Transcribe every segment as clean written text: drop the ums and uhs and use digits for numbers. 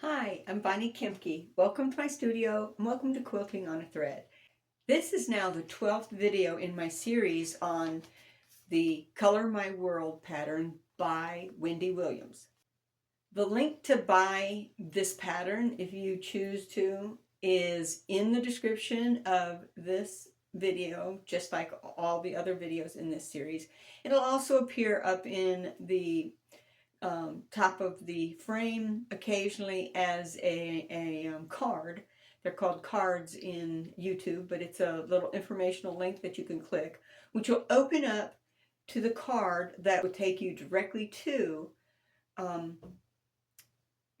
Hi, I'm Bonnie Kemke. Welcome to my studio and welcome to Quilting on a Thread. This is now the 12th video in my series on the Color My World pattern by Wendy Williams. The link to buy this pattern, if you choose to, is in the description of this video, just like all the other videos in this series. It'll also appear up in the top of the frame occasionally as a card. They're called cards in YouTube, but it's a little informational link that you can click, which will open up to the card that would take you directly to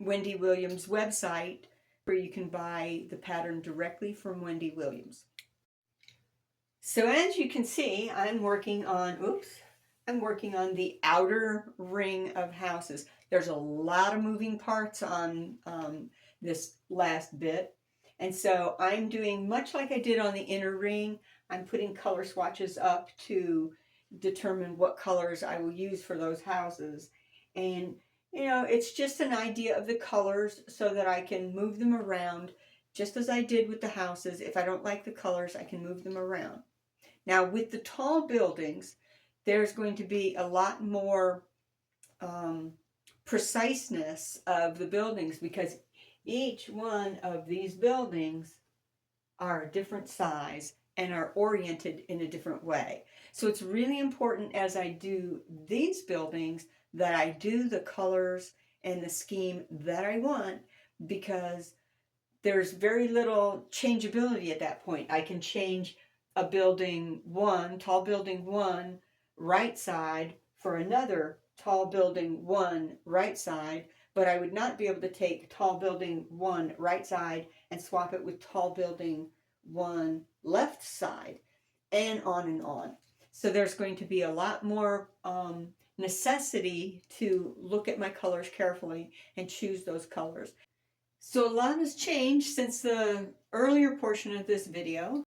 Wendy Williams' website, where you can buy the pattern directly from Wendy Williams. So as you can see, I'm working on the outer ring of houses. There's a lot of moving parts on this last bit. And so I'm doing much like I did on the inner ring. I'm putting color swatches up to determine what colors I will use for those houses. And it's just an idea of the colors so that I can move them around just as I did with the houses. If I don't like the colors, I can move them around. Now with the tall buildings, there's going to be a lot more preciseness of the buildings because each one of these buildings are a different size and are oriented in a different way. So it's really important as I do these buildings that I do the colors and the scheme that I want, because there's very little changeability at that point. I can change a building one, tall building one, right side for another tall building one right side, but I would not be able to take tall building one right side and swap it with tall building one left side, and on and on. So there's going to be a lot more necessity to look at my colors carefully and choose those colors. So a lot has changed since the earlier portion of this video.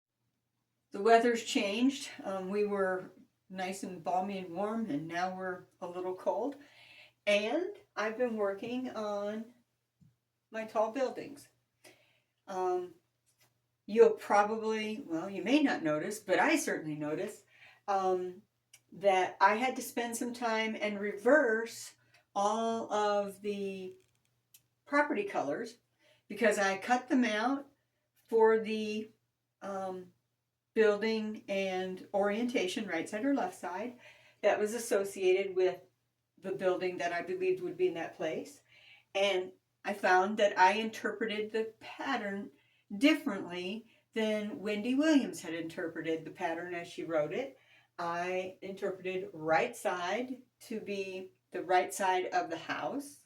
The weather's changed. We were nice and balmy and warm, and now we're a little cold. And I've been working on my tall buildings. You'll probably, well, you may not notice, but I certainly noticed that I had to spend some time and reverse all of the property colors because I cut them out for the building and orientation, right side or left side, that was associated with the building that I believed would be in that place. And I found that I interpreted the pattern differently than Wendy Williams had interpreted the pattern as she wrote it. I interpreted right side to be the right side of the house,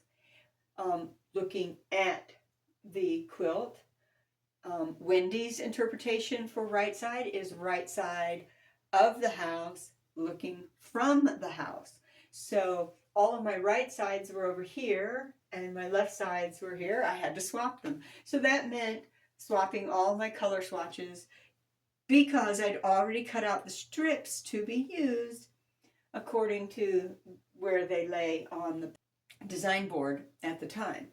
looking at the quilt. Wendy's interpretation for right side is right side of the house looking from the house. So all of my right sides were over here and my left sides were here. I had to swap them. So that meant swapping all my color swatches because I'd already cut out the strips to be used according to where they lay on the design board at the time.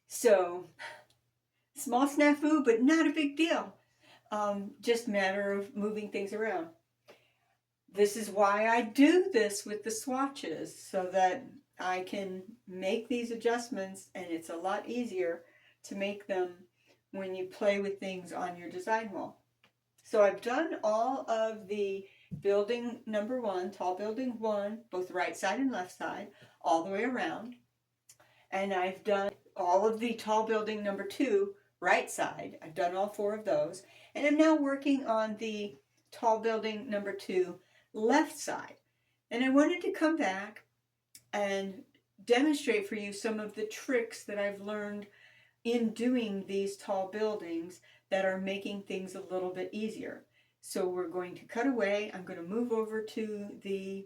So small snafu, but not a big deal. Just a matter of moving things around. This is why I do this with the swatches, so that I can make these adjustments, and it's a lot easier to make them when you play with things on your design wall. So I've done all of the building number one, tall building one, both right side and left side, all the way around. And I've done all of the tall building number two, right side. I've done all four of those. And I'm now working on the tall building number two, left side. And I wanted to come back and demonstrate for you some of the tricks that I've learned in doing these tall buildings that are making things a little bit easier. So we're going to cut away. I'm going to move over to the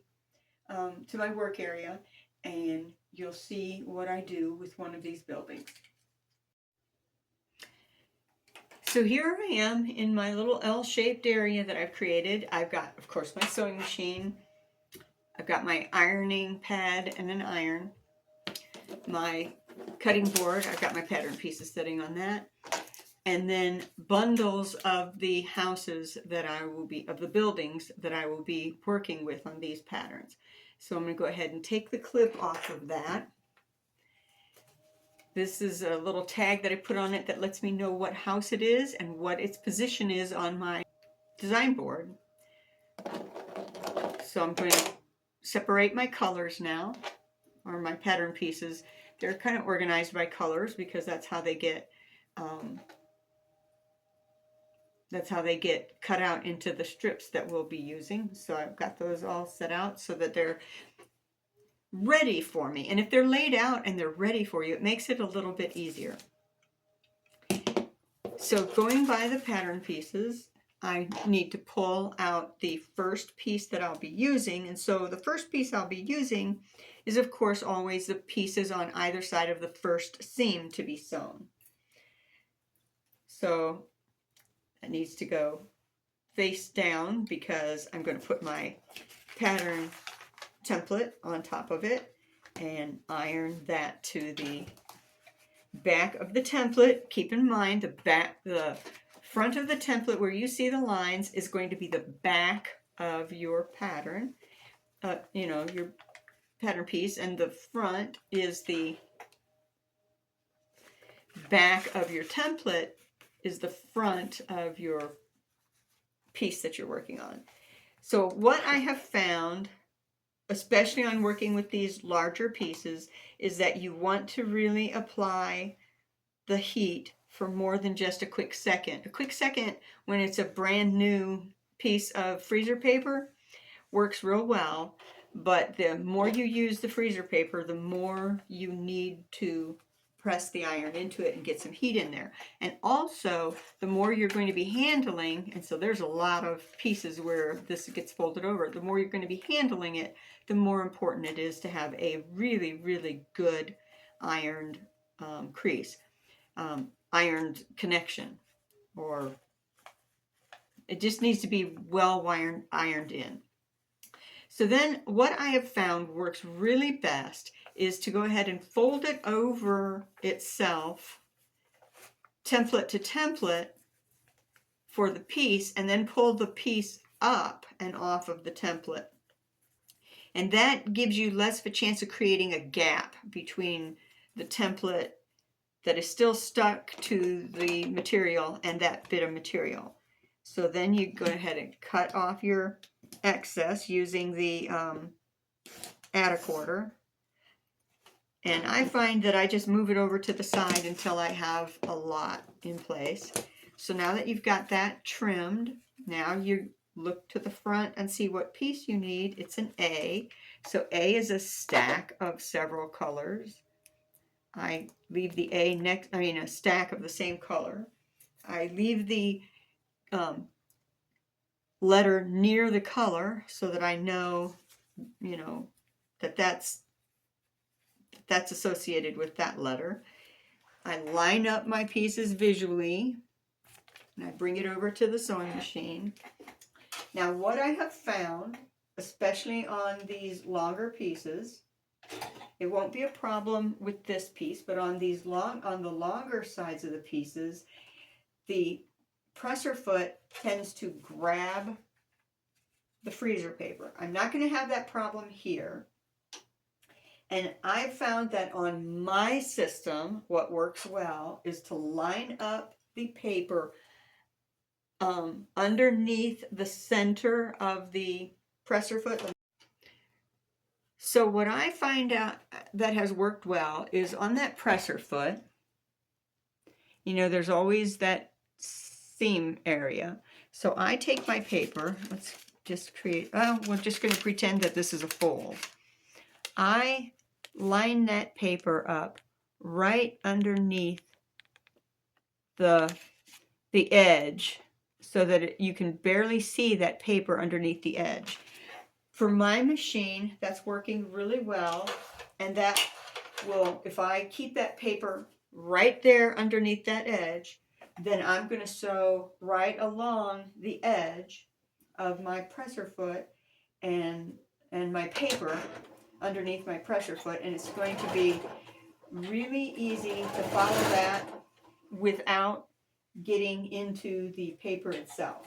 to my work area, and you'll see what I do with one of these buildings. So here I am in my little L-shaped area that I've created. I've got, of course, my sewing machine. I've got my ironing pad and an iron, my cutting board. I've got my pattern pieces sitting on that. And then bundles of the houses that I will be, of the buildings that I will be working with on these patterns. So I'm going to go ahead and take the clip off of that. This is a little tag that I put on it that lets me know what house it is and what its position is on my design board. So I'm going to separate my colors now, or my pattern pieces. They're kind of organized by colors because that's how they get cut out into the strips that we'll be using. So I've got those all set out so that they're ready for me. And if they're laid out and they're ready for you, it makes it a little bit easier. So going by the pattern pieces, I need to pull out the first piece that I'll be using. And so the first piece I'll be using is, of course, always the pieces on either side of the first seam to be sewn. So it needs to go face down because I'm going to put my pattern template on top of it and iron that to the back of the template. Keep in mind the front of the template where you see the lines is going to be the back of your pattern, your pattern piece, and the front is the back of your template is the front of your piece that you're working on. So what I have found, especially on working with these larger pieces, is that you want to really apply the heat for more than just a quick second. A quick second when it's a brand new piece of freezer paper works real well, but the more you use the freezer paper, the more you need to press the iron into it and get some heat in there. And also, the more you're going to be handling, and so there's a lot of pieces where this gets folded over, the more you're going to be handling it, the more important it is to have a really, really good ironed crease, ironed connection, or it just needs to be well ironed in. So then what I have found works really best is to go ahead and fold it over itself, template to template for the piece, and then pull the piece up and off of the template. And that gives you less of a chance of creating a gap between the template that is still stuck to the material and that bit of material. So then you go ahead and cut off your excess using the add a quarter. And I find that I just move it over to the side until I have a lot in place. So now that you've got that trimmed, now you look to the front and see what piece you need. It's an A. So A is a stack of several colors. I leave the A a stack of the same color. I leave the letter near the color so that I know, that that's associated with that letter. I line up my pieces visually and I bring it over to the sewing machine. Now what I have found, especially on these longer pieces, it won't be a problem with this piece, but on the longer sides of the pieces, the presser foot tends to grab the freezer paper. I'm not going to have that problem here. And I found that on my system, what works well is to line up the paper underneath the center of the presser foot. So what I find out that has worked well is on that presser foot, there's always that seam area. So I take my paper, let's just create, we're just going to pretend that this is a fold. I line that paper up right underneath the edge so that you can barely see that paper underneath the edge. For my machine, that's working really well, and that will, if I keep that paper right there underneath that edge, then I'm going to sew right along the edge of my presser foot and my paper underneath my presser foot, and it's going to be really easy to follow that without getting into the paper itself.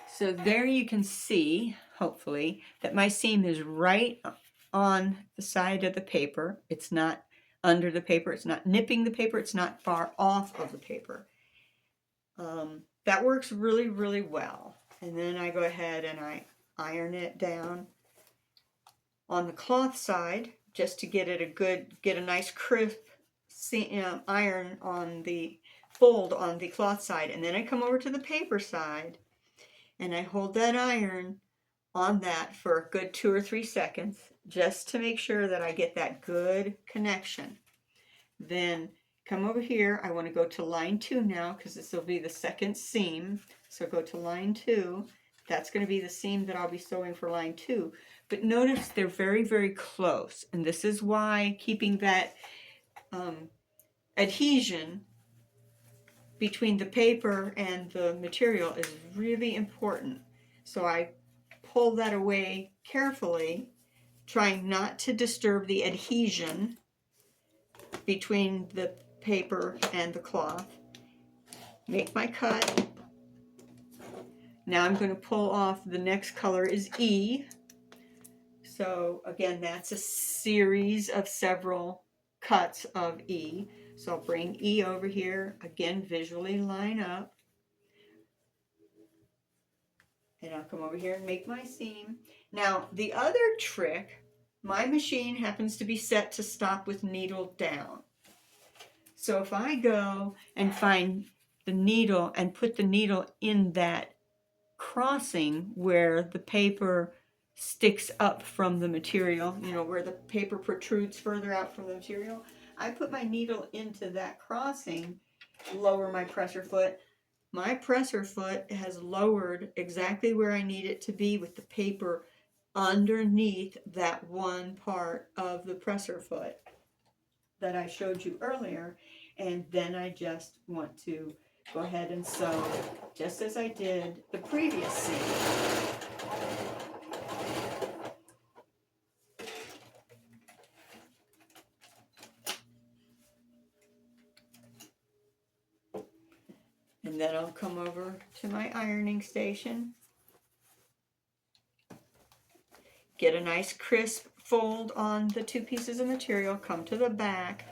So there you can see, hopefully, that my seam is right on the side of the paper. It's not under the paper, it's not nipping the paper, it's not far off of the paper. That works really, really well. And then I go ahead and I iron it down on the cloth side just to get it get a nice crisp iron on the fold on the cloth side. And then I come over to the paper side and I hold that iron on that for a good 2 or 3 seconds just to make sure that I get that good connection. Then come over here. I want to go to line 2 now because this will be the second seam. So go to line 2. That's going to be the seam that I'll be sewing for line 2. But notice they're very, very close. And this is why keeping that adhesion between the paper and the material is really important. So I pull that away carefully, trying not to disturb the adhesion between the paper and the cloth. Make my cut. Now I'm going to pull off, the next color is E. So again, that's a series of several cuts of E. So I'll bring E over here, again visually line up. And I'll come over here and make my seam. Now the other trick, my machine happens to be set to stop with needle down. So if I go and find the needle and put the needle in that crossing where the paper sticks up from the material, you know, where the paper protrudes further out from the material, I put my needle into that crossing, lower my presser foot. My presser foot has lowered exactly where I need it to be with the paper underneath that one part of the presser foot that I showed you earlier. And then I just want to go ahead and sew just as I did the previous seam. And then I'll come over to my ironing station, get a nice crisp fold on the 2 pieces of material, come to the back,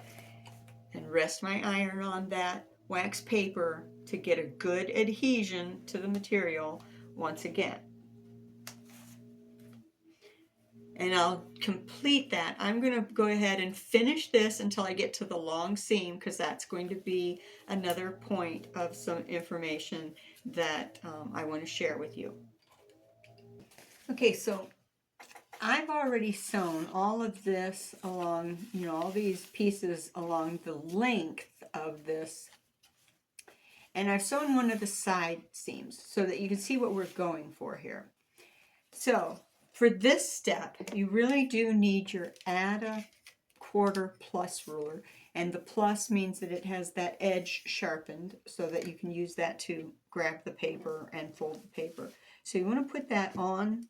and rest my iron on that wax paper to get a good adhesion to the material once again. And I'll complete that. I'm going to go ahead and finish this until I get to the long seam, because that's going to be another point of some information that I want to share with you. Okay, so I've already sewn all of this along, you know, all these pieces along the length of this. And I've sewn one of the side seams so that you can see what we're going for here. So for this step, you really do need your add a quarter plus ruler. And the plus means that it has that edge sharpened so that you can use that to grab the paper and fold the paper. So you want to put that on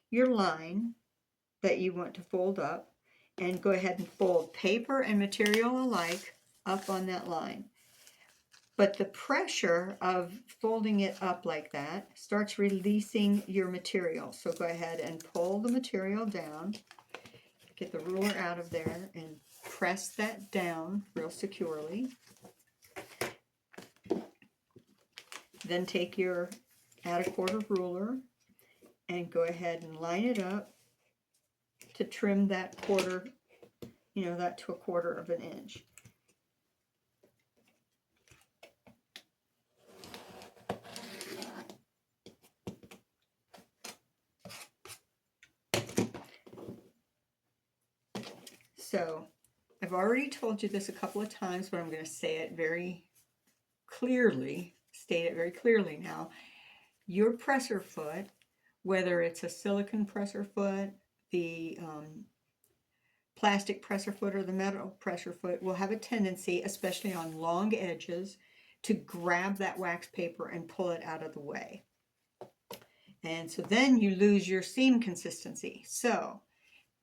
your line that you want to fold up and go ahead and fold paper and material alike up on that line. But the pressure of folding it up like that starts releasing your material. So go ahead and pull the material down, get the ruler out of there, and press that down real securely. Then take your add a quarter ruler and go ahead and line it up to trim that quarter, you know, that to a quarter of an inch. So I've already told you this a couple of times, but I'm going to say it very clearly, state it very clearly now. Your presser foot, whether it's a silicone presser foot, the plastic presser foot, or the metal presser foot, will have a tendency, especially on long edges, to grab that wax paper and pull it out of the way. And so then you lose your seam consistency. So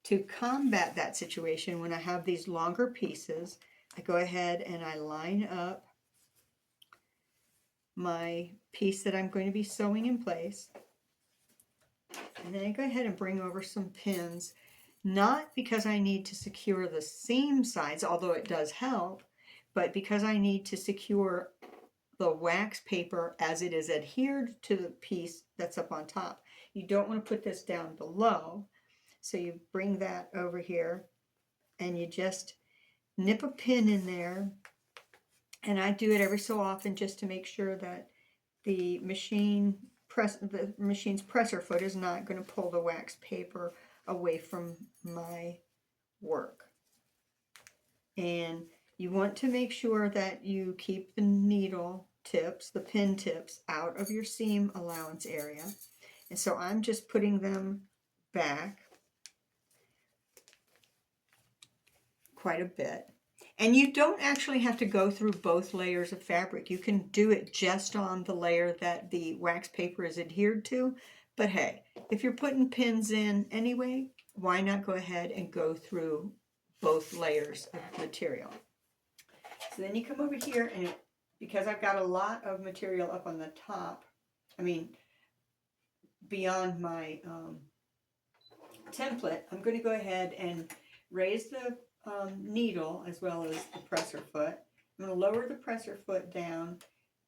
to combat that situation, when I have these longer pieces, I go ahead and I line up my piece that I'm going to be sewing in place. And then I go ahead and bring over some pins, not because I need to secure the seam sides, although it does help, but because I need to secure the wax paper as it is adhered to the piece that's up on top. You don't want to put this down below, so you bring that over here and you just nip a pin in there, and I do it every so often just to make sure that the machine's presser foot is not going to pull the wax paper away from my work. And you want to make sure that you keep the needle tips, the pin tips, out of your seam allowance area. And so I'm just putting them back quite a bit. And you don't actually have to go through both layers of fabric. You can do it just on the layer that the wax paper is adhered to. But hey, if you're putting pins in anyway, why not go ahead and go through both layers of material? So then you come over here, and because I've got a lot of material up on the top, beyond my template, I'm going to go ahead and raise the needle as well as the presser foot. I'm going to lower the presser foot down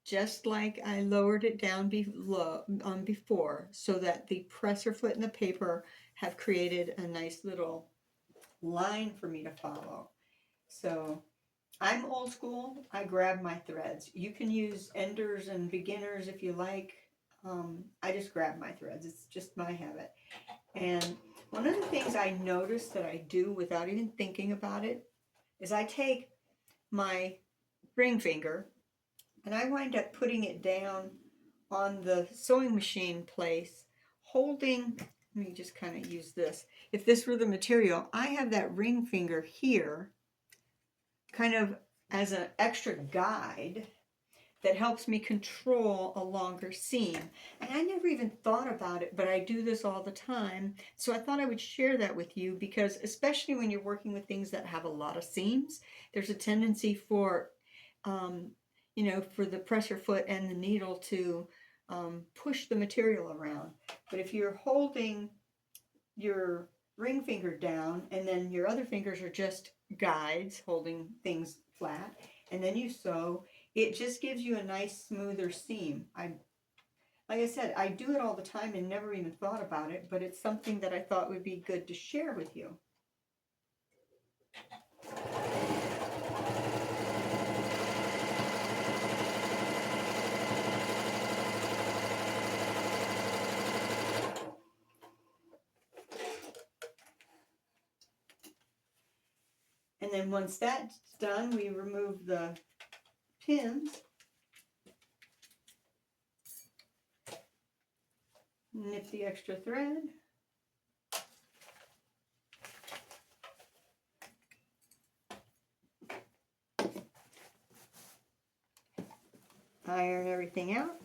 just like I lowered it down before, so that the presser foot and the paper have created a nice little line for me to follow. So I'm old school. I grab my threads. You can use enders and beginners if you like. I just grab my threads. It's just my habit. And one of the things I noticed that I do without even thinking about it is I take my ring finger and I wind up putting it down on the sewing machine place, holding, let me just kind of use this. If this were the material, I have that ring finger here kind of as an extra guide that helps me control a longer seam. And I never even thought about it, but I do this all the time. So I thought I would share that with you, because especially when you're working with things that have a lot of seams, there's a tendency for, for the presser foot and the needle to push the material around. But if you're holding your ring finger down and then your other fingers are just guides holding things flat, and then you sew, it just gives you a nice smoother seam. Like I said, I do it all the time and never even thought about it, but it's something that I thought would be good to share with you. And then once that's done, we remove the pins, nip the extra thread, iron everything out.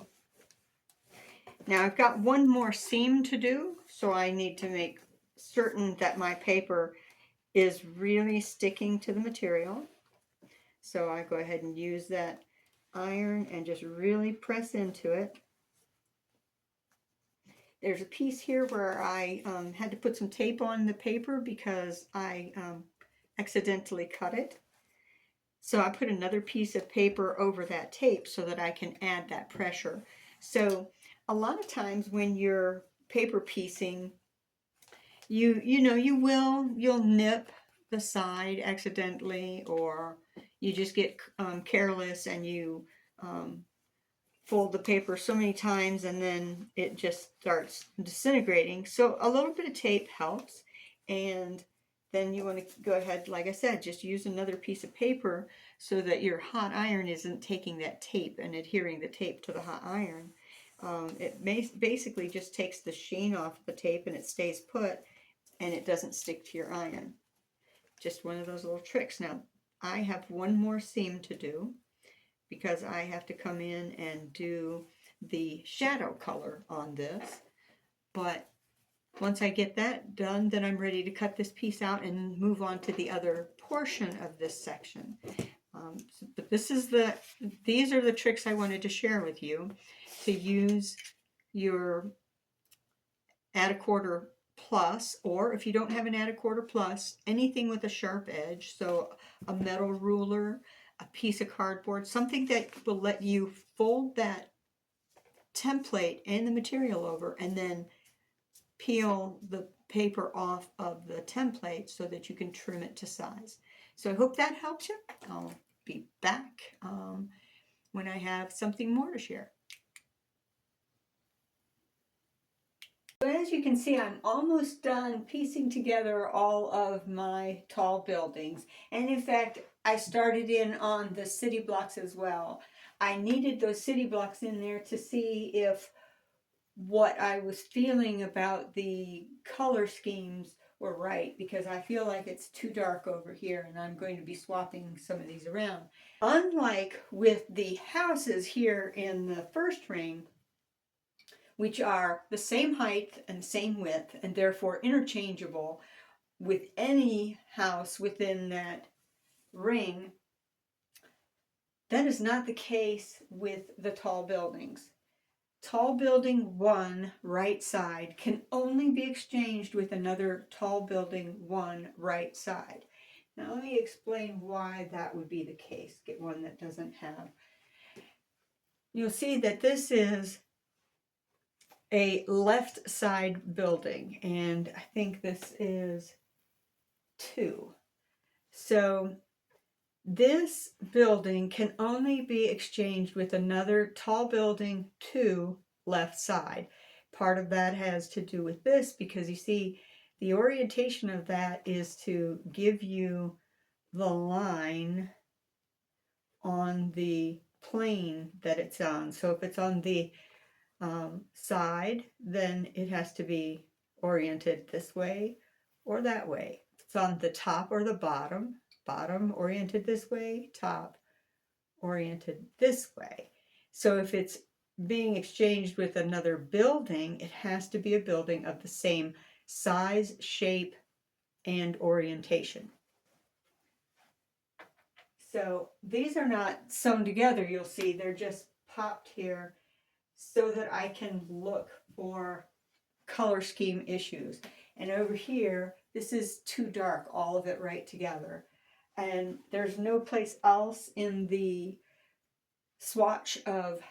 Now I've got one more seam to do, so I need to make certain that my paper is really sticking to the material. So I go ahead and use that iron and just really press into it. There's a piece here where I had to put some tape on the paper because I accidentally cut it. So I put another piece of paper over that tape so that I can add that pressure. So a lot of times when you're paper piecing, you'll nip the side accidentally, or you just get careless and you fold the paper so many times and then it just starts disintegrating. So a little bit of tape helps, and then you want to go ahead, like I said, just use another piece of paper so that your hot iron isn't taking that tape and adhering the tape to the hot iron. It basically just takes the sheen off the tape and it stays put, and it doesn't stick to your iron. Just one of those little tricks. Now, I have one more seam to do. because I have to come in and do the shadow color on this. But once I get that done, then I'm ready to cut this piece out and move on to the other portion of this section. But these are the tricks I wanted to share with you, to use your add a quarter plus, or if you don't have an add a quarter plus, anything with a sharp edge, so a metal ruler, a piece of cardboard, something that will let you fold that template and the material over and then peel the paper off of the template so that you can trim it to size. So I hope that helps you. I'll be back when I have something more to share. So as you can see, I'm almost done piecing together all of my tall buildings. And in fact, I started in on the city blocks as well. I needed those city blocks in there to see if what I was feeling about the color schemes were right, because I feel like it's too dark over here and I'm going to be swapping some of these around. Unlike with the houses here in the first ring, which are the same height and same width and therefore interchangeable with any house within that ring, that is not the case with the tall buildings. Tall building 1 right side can only be exchanged with another tall building 1 right side. Now let me explain why that would be the case. Get one that doesn't have. You'll see that this is a left side building, and I think this is 2. So this building can only be exchanged with another tall building 2 left side. Part of that has to do with this, because you see the orientation of that is to give you the line on the plane that it's on. So if it's on the side, then it has to be oriented this way or that way. If it's on the top or the bottom, bottom oriented this way, top oriented this way. So if it's being exchanged with another building, it has to be a building of the same size, shape, and orientation. So these are not sewn together, you'll see, they're just popped here so that I can look for color scheme issues. And over here, this is too dark, all of it right together. And there's no place else in the swatch of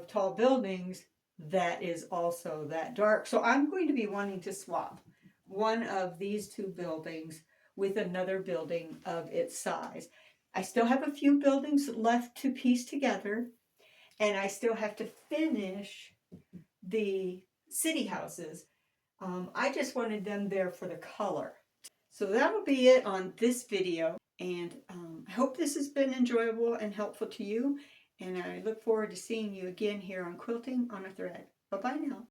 tall buildings that is also that dark. So I'm going to be wanting to swap one of these 2 buildings with another building of its size. I still have a few buildings left to piece together, and I still have to finish the city houses. I just wanted them there for the color. So that will be it on this video, and I hope this has been enjoyable and helpful to you, and I look forward to seeing you again here on Quilting on a Thread. Bye-bye now.